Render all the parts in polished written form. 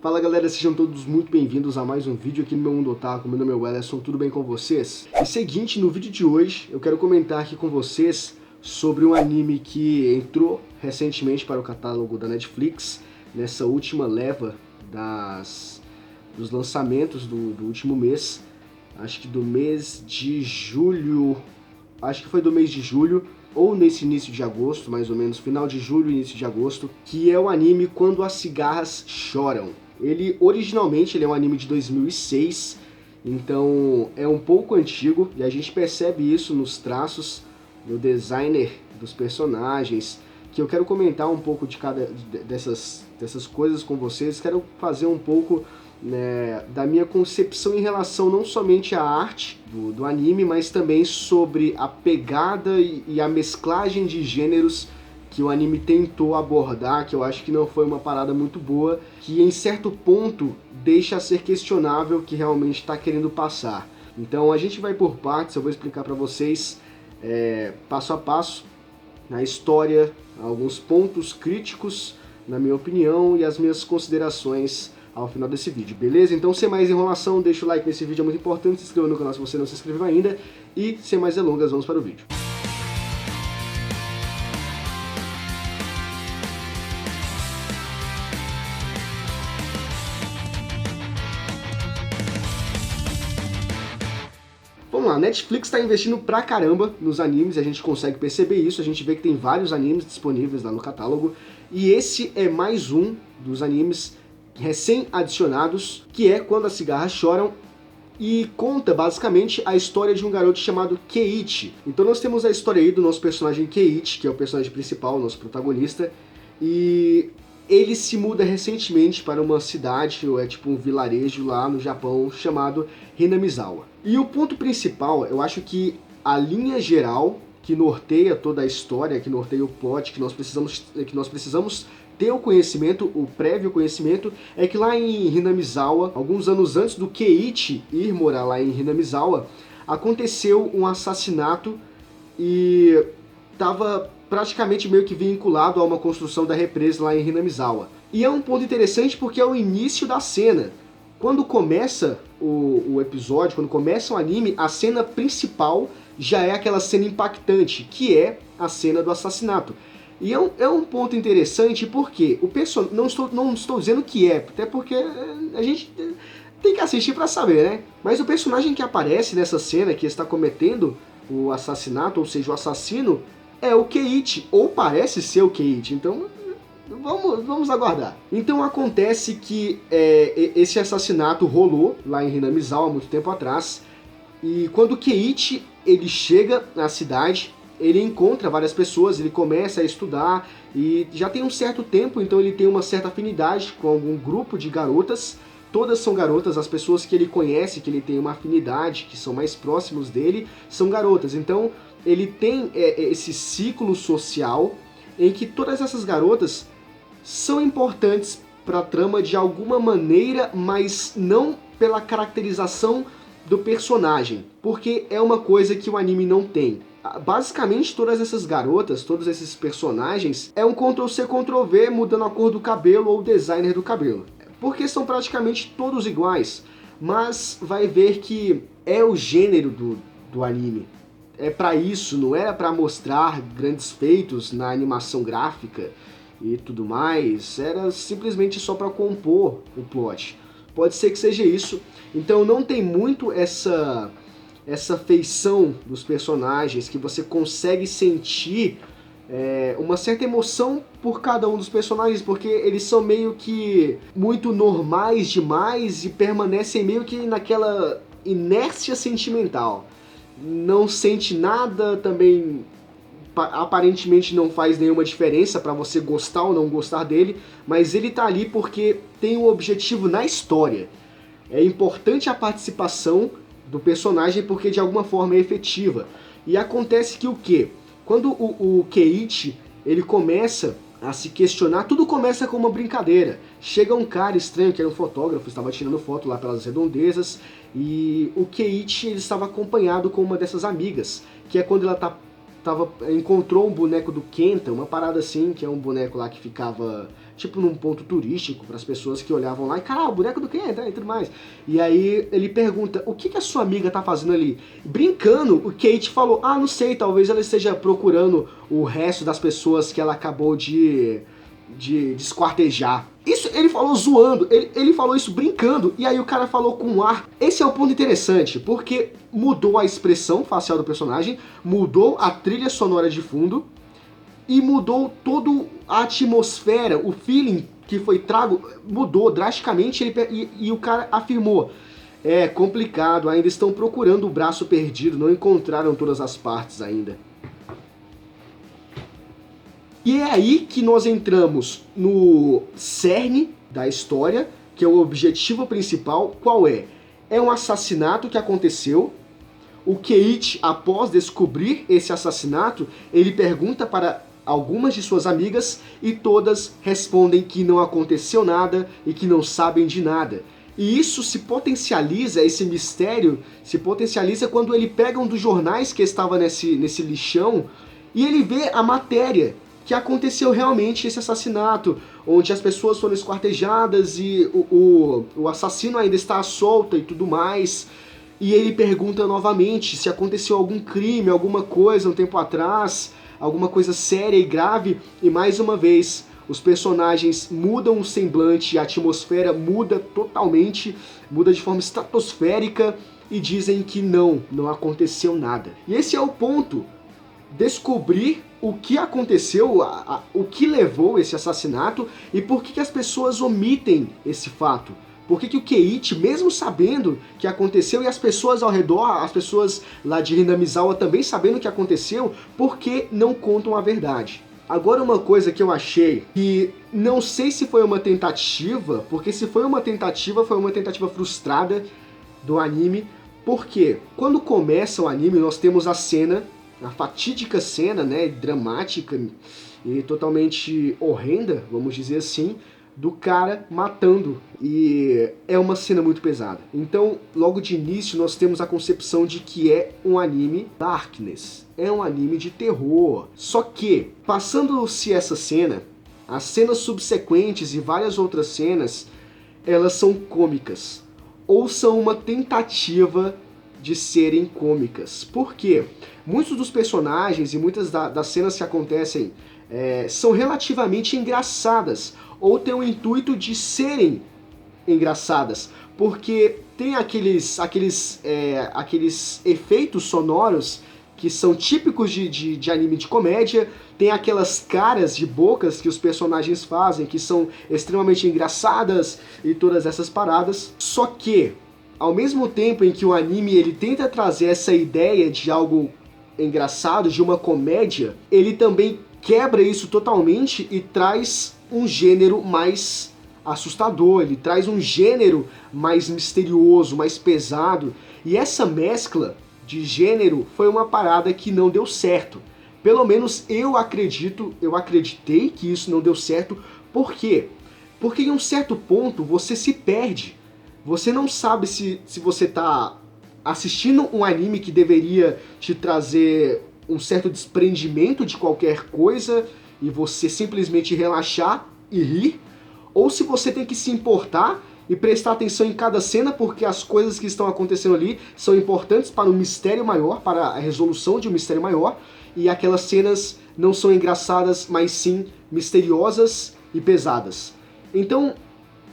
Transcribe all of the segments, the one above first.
Fala galera, sejam todos muito bem-vindos a mais um vídeo aqui no meu Mundo Otaku. Meu nome é Wellerson, tudo bem com vocês? E seguinte, no vídeo de hoje eu quero comentar aqui com vocês sobre um anime que entrou recentemente para o catálogo da Netflix, nessa última leva dos lançamentos do último mês, acho que do mês de julho, ou nesse início de agosto, mais ou menos, final de julho, início de agosto, que é o anime Quando as Cigarras Choram. Originalmente ele é um anime de 2006, então é um pouco antigo, e a gente percebe isso nos traços, no designer dos personagens, que eu quero comentar um pouco de cada dessas coisas com vocês. Quero fazer um pouco, né, da minha concepção em relação não somente à arte do anime, mas também sobre a pegada e a mesclagem de gêneros que o anime tentou abordar, que eu acho que não foi uma parada muito boa, que em certo ponto deixa a ser questionável o que realmente está querendo passar. Então a gente vai por partes, eu vou explicar para vocês passo a passo a história, alguns pontos críticos, na minha opinião, e as minhas considerações ao final desse vídeo, beleza? Então, sem mais enrolação, deixa o like nesse vídeo, é muito importante, se inscreva no canal se você não se inscreveu ainda, e sem mais delongas, vamos para o vídeo. Vamos lá, a Netflix está investindo pra caramba nos animes, a gente consegue perceber isso, a gente vê que tem vários animes disponíveis lá no catálogo, e esse é mais um dos animes recém-adicionados, que é Quando as Cigarras Choram, e conta basicamente a história de um garoto chamado Keiichi. Então nós temos a história aí do nosso personagem Keiichi, que é o personagem principal, o nosso protagonista, e ele se muda recentemente para uma cidade, ou é tipo um vilarejo lá no Japão, chamado Hinamizawa. E o ponto principal, eu acho que a linha geral que norteia toda a história, que norteia o plot, que nós precisamos ter o conhecimento, o prévio conhecimento, é que lá em Hinamizawa, alguns anos antes do Keiichi ir morar lá em Hinamizawa, aconteceu um assassinato e estava praticamente meio que vinculado a uma construção da represa lá em Hinamizawa. E é um ponto interessante porque é o início da cena. Quando começa o episódio, quando começa o anime, a cena principal já é aquela cena impactante, que é a cena do assassinato. E é um ponto interessante porque não estou dizendo que é, até porque a gente tem que assistir para saber, né? Mas o personagem que aparece nessa cena, que está cometendo o assassinato, ou seja, o assassino, é o Keiichi, ou parece ser o Keiichi, então vamos aguardar. Então acontece que esse assassinato rolou lá em Hinamizawa há muito tempo atrás, e quando o Keiichi ele chega na cidade, ele encontra várias pessoas, ele começa a estudar, e já tem um certo tempo, então ele tem uma certa afinidade com algum grupo de garotas. Todas são garotas, as pessoas que ele conhece, que ele tem uma afinidade, que são mais próximos dele, são garotas. Então ele tem esse ciclo social em que todas essas garotas são importantes para a trama de alguma maneira, mas não pela caracterização do personagem, porque é uma coisa que o anime não tem. Basicamente todas essas garotas, todos esses personagens, é um Ctrl-C, Ctrl-V mudando a cor do cabelo ou o designer do cabelo, porque são praticamente todos iguais, mas vai ver que é o gênero do anime. É para isso, não era para mostrar grandes feitos na animação gráfica e tudo mais, era simplesmente só para compor o plot. Pode ser que seja isso, então não tem muito essa feição dos personagens, que você consegue sentir uma certa emoção por cada um dos personagens, porque eles são meio que muito normais demais e permanecem meio que naquela inércia sentimental. Não sente nada, também aparentemente não faz nenhuma diferença para você gostar ou não gostar dele, mas ele tá ali porque tem um objetivo na história. É importante a participação do personagem porque de alguma forma é efetiva. E acontece que o quê? Quando o Keiichi ele começa a se questionar, tudo começa com uma brincadeira. Chega um cara estranho, que era um fotógrafo, estava tirando foto lá pelas redondezas, e o Keiichi ele estava acompanhado com uma dessas amigas, que é quando ela encontrou um boneco do Kenta, uma parada assim, que é um boneco lá que ficava tipo num ponto turístico, para as pessoas que olhavam lá e, cara, o boneco do Ken, e tudo mais. E aí ele pergunta, o que a sua amiga tá fazendo ali? Brincando, o Kate falou, não sei, talvez ela esteja procurando o resto das pessoas que ela acabou de esquartejar. Isso ele falou zoando, ele falou isso brincando, e aí o cara falou com um ar. Esse é o ponto interessante, porque mudou a expressão facial do personagem, mudou a trilha sonora de fundo, e mudou toda a atmosfera, o feeling que foi trago, mudou drasticamente, e o cara afirmou, é complicado, ainda estão procurando o braço perdido, não encontraram todas as partes ainda. E é aí que nós entramos no cerne da história, que é o objetivo principal. Qual é? É um assassinato que aconteceu. O Keiichi, após descobrir esse assassinato, ele pergunta para algumas de suas amigas e todas respondem que não aconteceu nada e que não sabem de nada. E isso se potencializa, esse mistério se potencializa quando ele pega um dos jornais que estava nesse lixão e ele vê a matéria que aconteceu realmente esse assassinato, onde as pessoas foram esquartejadas e o assassino ainda está solto e tudo mais. E ele pergunta novamente se aconteceu algum crime, alguma coisa um tempo atrás, alguma coisa séria e grave, e mais uma vez os personagens mudam o semblante, a atmosfera muda totalmente, muda de forma estratosférica e dizem que não aconteceu nada. E esse é o ponto, descobrir o que aconteceu, o que levou esse assassinato e por que as pessoas omitem esse fato. Por que o Keiichi, mesmo sabendo que aconteceu, e as pessoas ao redor, as pessoas lá de Hinamizawa também sabendo o que aconteceu, por que não contam a verdade? Agora uma coisa que eu achei, que não sei se foi uma tentativa, porque se foi uma tentativa frustrada do anime, porque quando começa o anime nós temos a cena, a fatídica cena, né, dramática e totalmente horrenda, vamos dizer assim, do cara matando, e é uma cena muito pesada. Então, logo de início, nós temos a concepção de que é um anime darkness, é um anime de terror. Só que, passando-se essa cena, as cenas subsequentes e várias outras cenas, elas são cômicas, ou são uma tentativa de serem cômicas. Por quê? Muitos dos personagens e muitas das cenas que acontecem são relativamente engraçadas, ou têm o intuito de serem engraçadas, porque tem aqueles efeitos sonoros que são típicos de anime de comédia, tem aquelas caras de bocas que os personagens fazem, que são extremamente engraçadas e todas essas paradas. Só que, ao mesmo tempo em que o anime ele tenta trazer essa ideia de algo engraçado, de uma comédia, ele também quebra isso totalmente e traz um gênero mais assustador, ele traz um gênero mais misterioso, mais pesado, e essa mescla de gênero foi uma parada que não deu certo. Pelo menos eu acreditei que isso não deu certo. Por quê? Porque em um certo ponto você se perde. Você não sabe se você está assistindo um anime que deveria te trazer um certo desprendimento de qualquer coisa e você simplesmente relaxar e rir, ou se você tem que se importar e prestar atenção em cada cena, porque as coisas que estão acontecendo ali são importantes para um mistério maior, para a resolução de um mistério maior, e aquelas cenas não são engraçadas, mas sim misteriosas e pesadas. Então,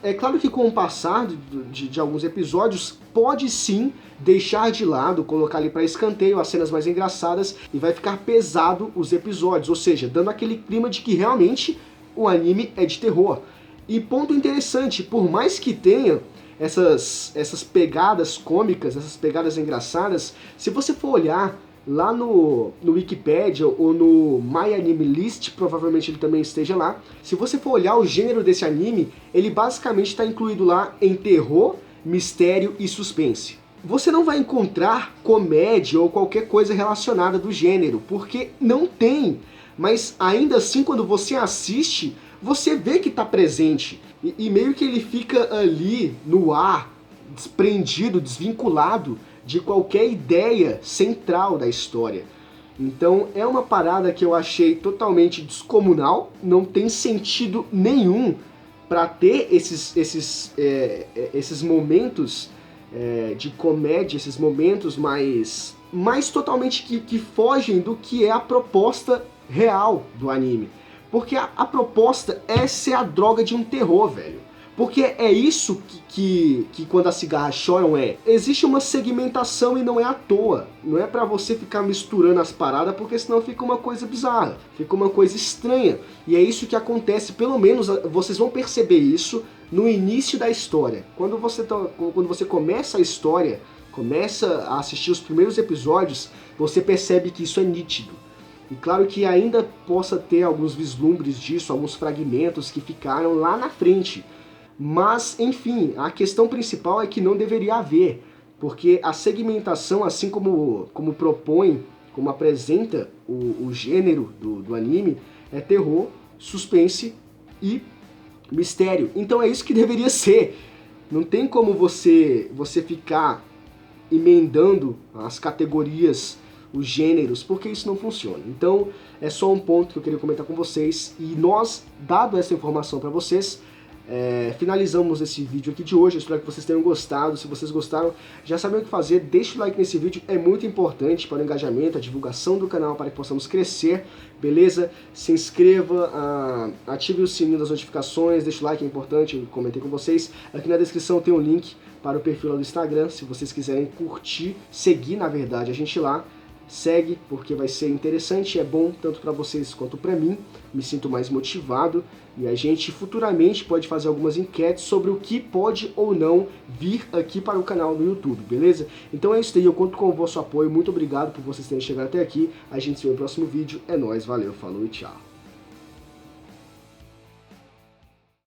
é claro que com o passar de alguns episódios, pode sim deixar de lado, colocar ali para escanteio as cenas mais engraçadas e vai ficar pesado os episódios, ou seja, dando aquele clima de que realmente o anime é de terror. E ponto interessante, por mais que tenha essas pegadas cômicas, essas pegadas engraçadas, se você for olhar lá no Wikipedia ou no My Anime List, provavelmente ele também esteja lá, se você for olhar o gênero desse anime, ele basicamente está incluído lá em terror, mistério e suspense. Você não vai encontrar comédia ou qualquer coisa relacionada do gênero, porque não tem, mas ainda assim quando você assiste, você vê que está presente, e meio que ele fica ali no ar, desprendido, desvinculado de qualquer ideia central da história. Então é uma parada que eu achei totalmente descomunal, não tem sentido nenhum para ter esses momentos de comédia, esses momentos mais totalmente que fogem do que é a proposta real do anime. Porque a proposta é ser a droga de um terror, velho. Porque é isso que quando as cigarras choram existe uma segmentação e não é à toa. Não é pra você ficar misturando as paradas, porque senão fica uma coisa bizarra, fica uma coisa estranha. E é isso que acontece, pelo menos vocês vão perceber isso no início da história. Quando você começa a história, começa a assistir os primeiros episódios, você percebe que isso é nítido. E claro que ainda possa ter alguns vislumbres disso, alguns fragmentos que ficaram lá na frente. Mas, enfim, a questão principal é que não deveria haver, porque a segmentação, assim como propõe, como apresenta o gênero do anime, é terror, suspense e mistério. Então é isso que deveria ser. Não tem como você ficar emendando as categorias, os gêneros, porque isso não funciona. Então é só um ponto que eu queria comentar com vocês, e nós, dado essa informação para vocês, finalizamos esse vídeo aqui de hoje. Eu espero que vocês tenham gostado. Se vocês gostaram, já sabem o que fazer, deixa o like nesse vídeo, é muito importante para o engajamento, a divulgação do canal, para que possamos crescer, beleza? Se inscreva, ative o sininho das notificações, deixa o like, é importante, eu comentei com vocês. Aqui na descrição tem um link para o perfil lá do Instagram, se vocês quiserem curtir, seguir na verdade a gente lá. Segue, porque vai ser interessante, é bom tanto para vocês quanto para mim, me sinto mais motivado, e a gente futuramente pode fazer algumas enquetes sobre o que pode ou não vir aqui para o canal no YouTube, beleza? Então é isso aí, eu conto com o vosso apoio, muito obrigado por vocês terem chegado até aqui, a gente se vê no próximo vídeo, é nóis, valeu, falou e tchau!